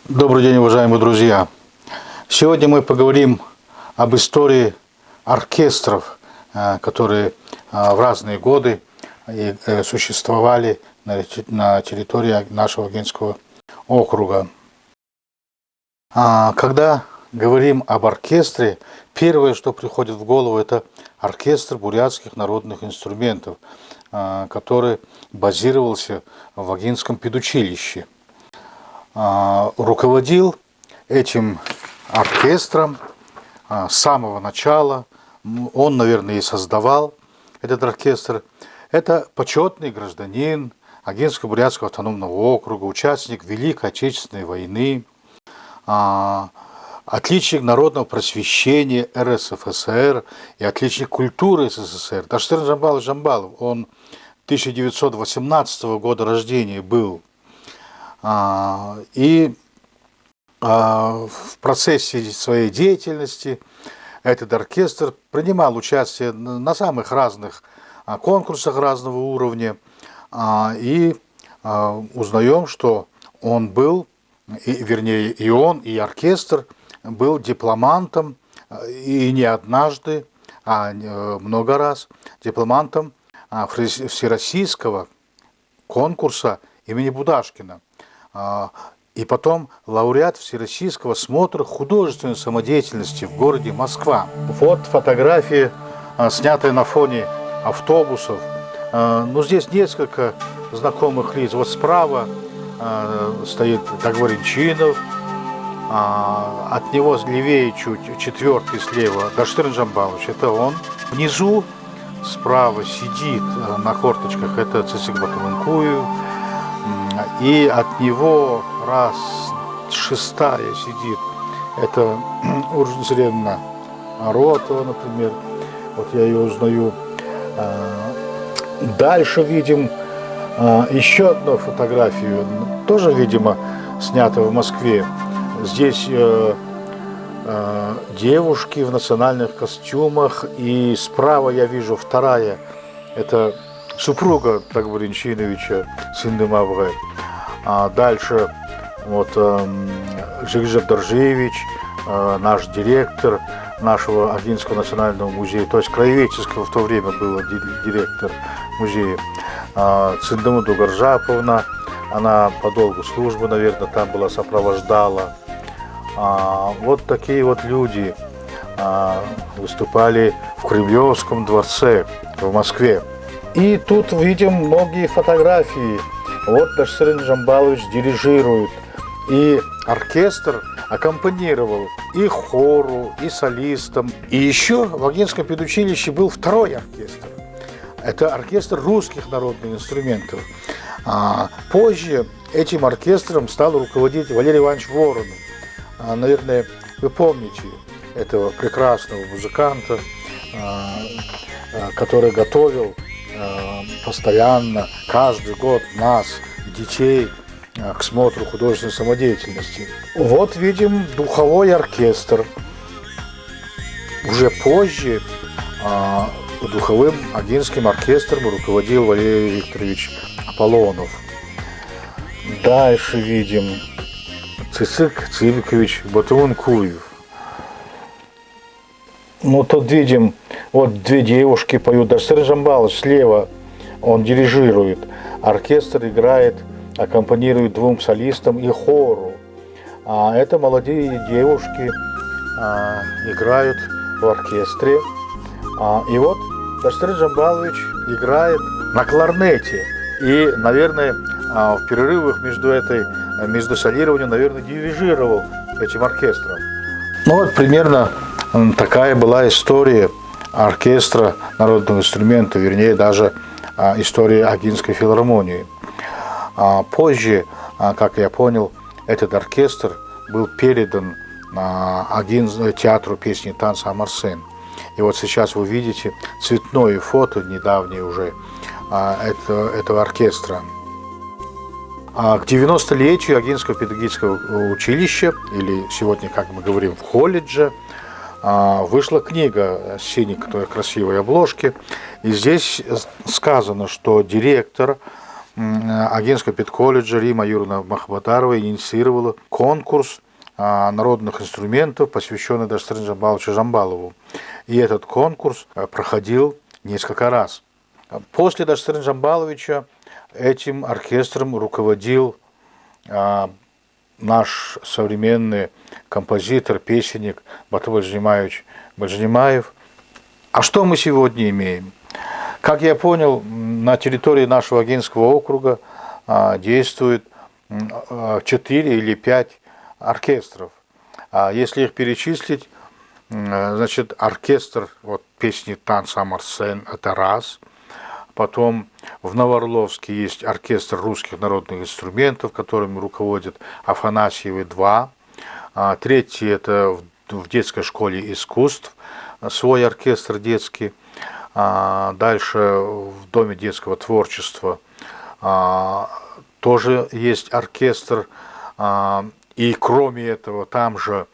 Добрый день, уважаемые друзья! Сегодня мы поговорим об истории оркестров, которые в разные годы существовали на территории нашего Агинского округа. Когда говорим об оркестре, первое, что приходит в голову, это оркестр бурятских народных инструментов, который базировался в Агинском педучилище. Руководил этим оркестром с самого начала, он, наверное, и создавал этот оркестр. Это почетный гражданин Агинско-Бурятского автономного округа, участник Великой Отечественной войны, отличник народного просвещения РСФСР и отличник культуры СССР. Даштырн Жамбалович Жамбалов, он 1918 года рождения был. И в процессе своей деятельности этот оркестр принимал участие на самых разных конкурсах разного уровня. И узнаем, что он был, вернее, и он, и оркестр был дипломантом, и не однажды, а много раз, дипломантом всероссийского конкурса имени Будашкина. И потом лауреат Всероссийского смотра художественной самодеятельности в городе Москва. Вот фотографии, снятые на фоне автобусов. Ну, здесь несколько знакомых лиц. Вот справа стоит Дагваринчинов, от него левее чуть, четвертый слева, Даштырн Жамбалович, это он. Внизу справа сидит на корточках, это Цисик Бакаменкуев. И от него раз шестая сидит, это Уржзренна Аротова, например, вот я ее узнаю. Дальше видим еще одну фотографию, тоже, видимо, снятую в Москве. Здесь девушки в национальных костюмах, и справа я вижу вторая, это супруга Дагваринчиновича, Синдымавгы. Дальше вот Жигжев Доржевич, наш директор нашего Агинского национального музея, то есть краеведческого в то время был директор музея. Циндыму Дугаржаповна, она по долгу службы, наверное, там была, сопровождала. Вот такие вот люди выступали в Кремлевском дворце в Москве. И тут видим многие фотографии. Вот Даштырн Жамбалович дирижирует. И оркестр аккомпанировал и хору, и солистам. И еще в Агинском педучилище был второй оркестр. Это оркестр русских народных инструментов. Позже этим оркестром стал руководить Валерий Иванович Воронов. Наверное, вы помните этого прекрасного музыканта, который готовил постоянно, каждый год нас, детей, к смотру художественной самодеятельности. Вот видим духовой оркестр. Уже позже духовым Агинским оркестром руководил Валерий Викторович Аполлонов. Дальше видим Цисик Цивикович Батуанкуев. Ну, тут видим, вот две девушки поют. Даштырн Жамбалович слева, он дирижирует. Оркестр играет, аккомпанирует двум солистам и хору. Это молодые девушки играют в оркестре. И вот Даштырн Жамбалович играет на кларнете. И, наверное, в перерывах между солированием, наверное, дирижировал этим оркестром. Ну вот примерно такая была история оркестра народного инструмента, вернее, даже история Агинской филармонии. Позже, как я понял, этот оркестр был передан театру песни и танца Амарсен. И вот сейчас вы видите цветное фото, недавнее уже, этого оркестра. К 90-летию Агинского педагогического училища, или сегодня, как мы говорим, в колледже, вышла книга с синей, красивой обложки. И здесь сказано, что директор агентство педколледжа Рима Юрьевна Махбатарова инициировала конкурс народных инструментов, посвященный Даштрин Жамбаловичу Жамбалову. И этот конкурс проходил несколько раз. После Даштрин Жамбаловича этим оркестром руководил наш современный композитор, песенник Батыр Бальжимаевич Бальжимаев. А что мы сегодня имеем? Как я понял, на территории нашего Агинского округа действует 4 или 5 оркестров. Если их перечислить, значит, оркестр вот, песни «Танца Марсен» – это раз. Потом в Новоорловске есть оркестр русских народных инструментов, которыми руководит Афанасьевы, 2. Третий – это в детской школе искусств, свой оркестр детский. Дальше в Доме детского творчества тоже есть оркестр. И кроме этого, там же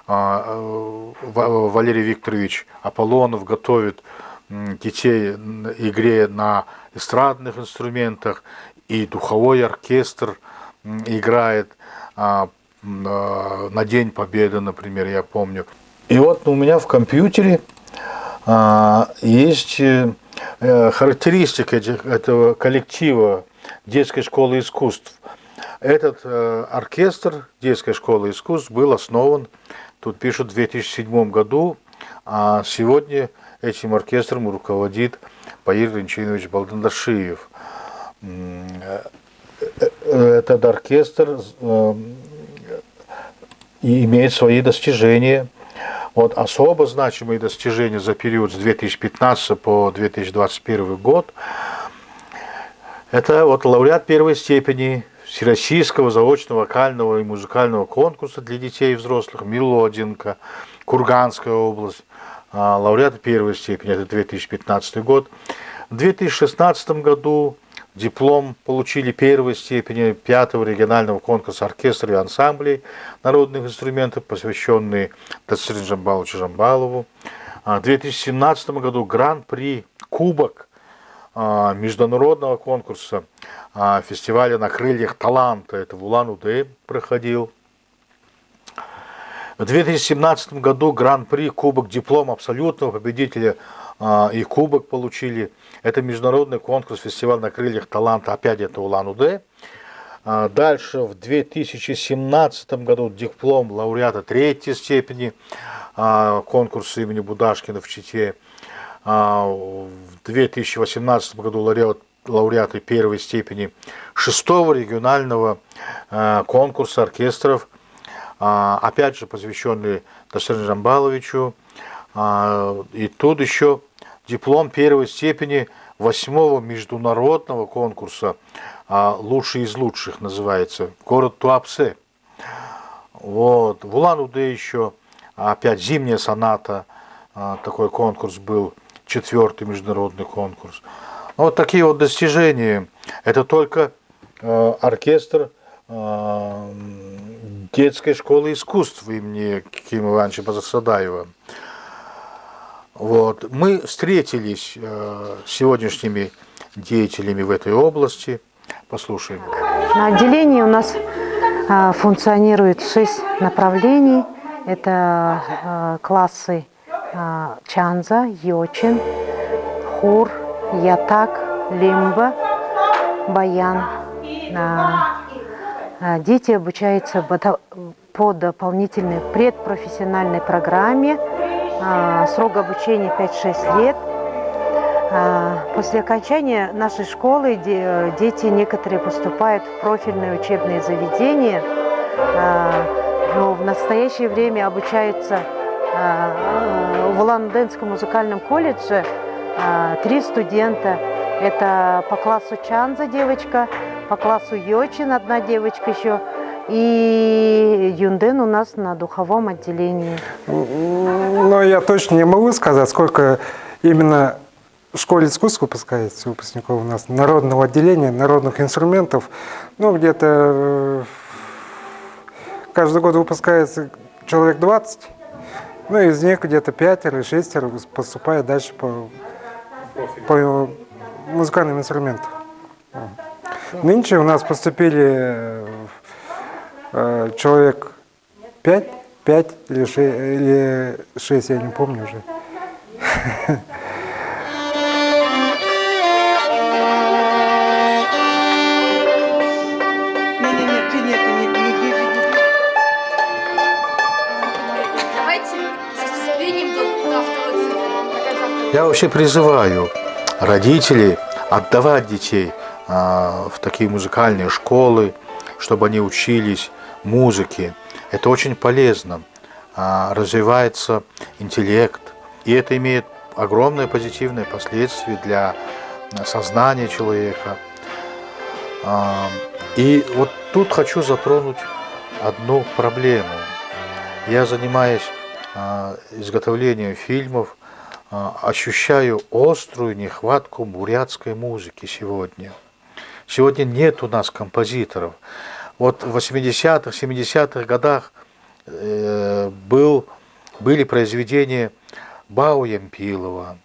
Валерий Викторович Аполлонов готовит детей игре на эстрадных инструментах, и духовой оркестр играет на День Победы, например, я помню. И вот у меня в компьютере есть характеристика этого коллектива детской школы искусств. Этот оркестр детской школы искусств был основан, тут пишут, в 2007 году, а сегодня этим оркестром руководит Паир Ринчинович Балдандашиев. Этот оркестр имеет свои достижения. Вот особо значимые достижения за период с 2015 по 2021 год – это вот лауреат первой степени Всероссийского заочного вокального и музыкального конкурса для детей и взрослых «Мелодинка», Курганская область, лауреат первой степени, это 2015 год. В 2016 году диплом получили первой степени 5-го регионального конкурса оркестров и ансамблей народных инструментов, посвященные Даштрин Жамбаловичу Жамбалову. В 2017 году гран-при, кубок международного конкурса фестиваля «На крыльях таланта», это в Улан-Удэ проходил. В 2017 году гран-при, кубок, диплом абсолютного победителя и кубок получили. Это международный конкурс, фестиваль «На крыльях таланта», опять это Улан-Удэ. Дальше в 2017 году диплом лауреата 3-й степени конкурса имени Будашкина в Чите. В 2018 году лауреаты 1-й степени 6-го регионального конкурса оркестров, опять же посвященный Даштрину Жамбаловичу. И тут еще диплом 1-й степени 8-го международного конкурса «Лучший из лучших» называется, город Туапсе. Вот. В Улан-Удэ еще опять «Зимняя соната», такой конкурс был, 4-й международный конкурс. Вот такие вот достижения. Это только оркестр детской школы искусств имени Кима Ивановича Базарсадаева. Вот. Мы встретились с сегодняшними деятелями в этой области. Послушаем. На отделении у нас функционирует 6 направлений. Это классы чанза, йочин, хур, ятак, лимба, баян. Дети обучаются по дополнительной предпрофессиональной программе. Срок обучения 5-6 лет. После окончания нашей школы дети некоторые поступают в профильные учебные заведения, но в настоящее время обучаются в Улан-Удэнском музыкальном колледже 3 студента. Это по классу чанза девочка, по классу йочин 1 девочка еще, и Юнден у нас на духовом отделении. Но я точно не могу сказать, сколько именно в школе искусств выпускается выпускников у нас народного отделения, народных инструментов. Ну, где-то каждый год выпускается человек 20, ну, из них где-то 5 или 6 поступает дальше по музыкальным инструментам. Нынче у нас поступили человек 5 или 6, я не помню уже. Я вообще призываю родителей отдавать детей в такие музыкальные школы, чтобы они учились музыке. Это очень полезно. Развивается интеллект, и это имеет огромные позитивные последствия для сознания человека. И вот тут хочу затронуть одну проблему. Я занимаюсь изготовлением фильмов, ощущаю острую нехватку бурятской музыки сегодня. Сегодня нет у нас композиторов. Вот в 80-х, 70-х годах были произведения Бау Ямпилова,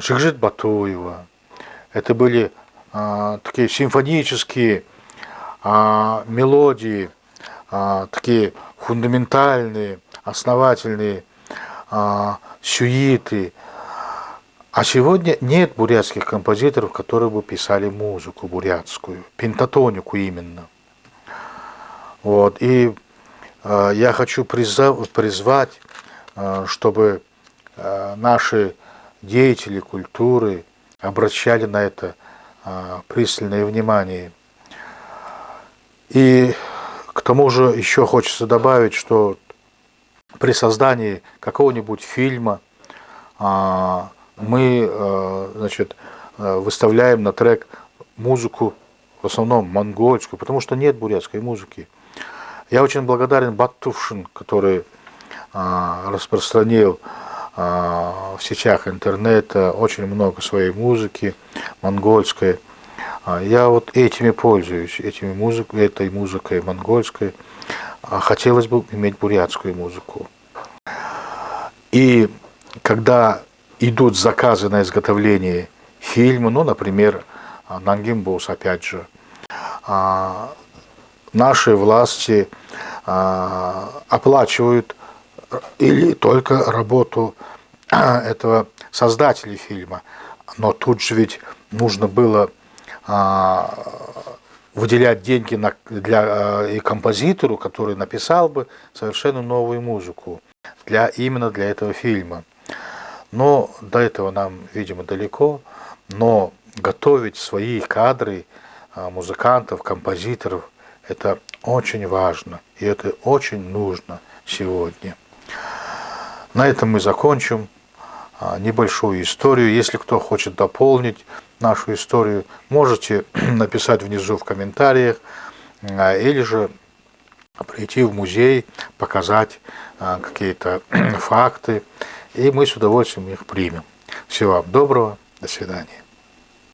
Жикжит Батуева. Это были такие симфонические мелодии, такие фундаментальные, основательные сюиты. А сегодня нет бурятских композиторов, которые бы писали музыку бурятскую, пентатонику именно. Вот. И я хочу призвать, чтобы наши деятели культуры обращали на это пристальное внимание. И к тому же еще хочется добавить, что при создании какого-нибудь фильма мы, значит, выставляем на трек музыку, в основном монгольскую, потому что нет бурятской музыки. Я очень благодарен Баттувшин, который распространил в сетях интернета очень много своей музыки монгольской. Я вот этими пользуюсь, этой музыкой монгольской. Хотелось бы иметь бурятскую музыку. И когда идут заказы на изготовление фильма, ну, например, Нангимбус, опять же, наши власти оплачивают или только работу этого создателя фильма. Но тут же ведь нужно было выделять деньги и композитору, который написал бы совершенно новую музыку именно для этого фильма. Но до этого нам, видимо, далеко. Но готовить свои кадры музыкантов, композиторов – это очень важно. И это очень нужно сегодня. На этом мы закончим небольшую историю. Если кто хочет дополнить нашу историю, можете написать внизу в комментариях или же прийти в музей, показать какие-то факты, и мы с удовольствием их примем. Всего вам доброго, до свидания.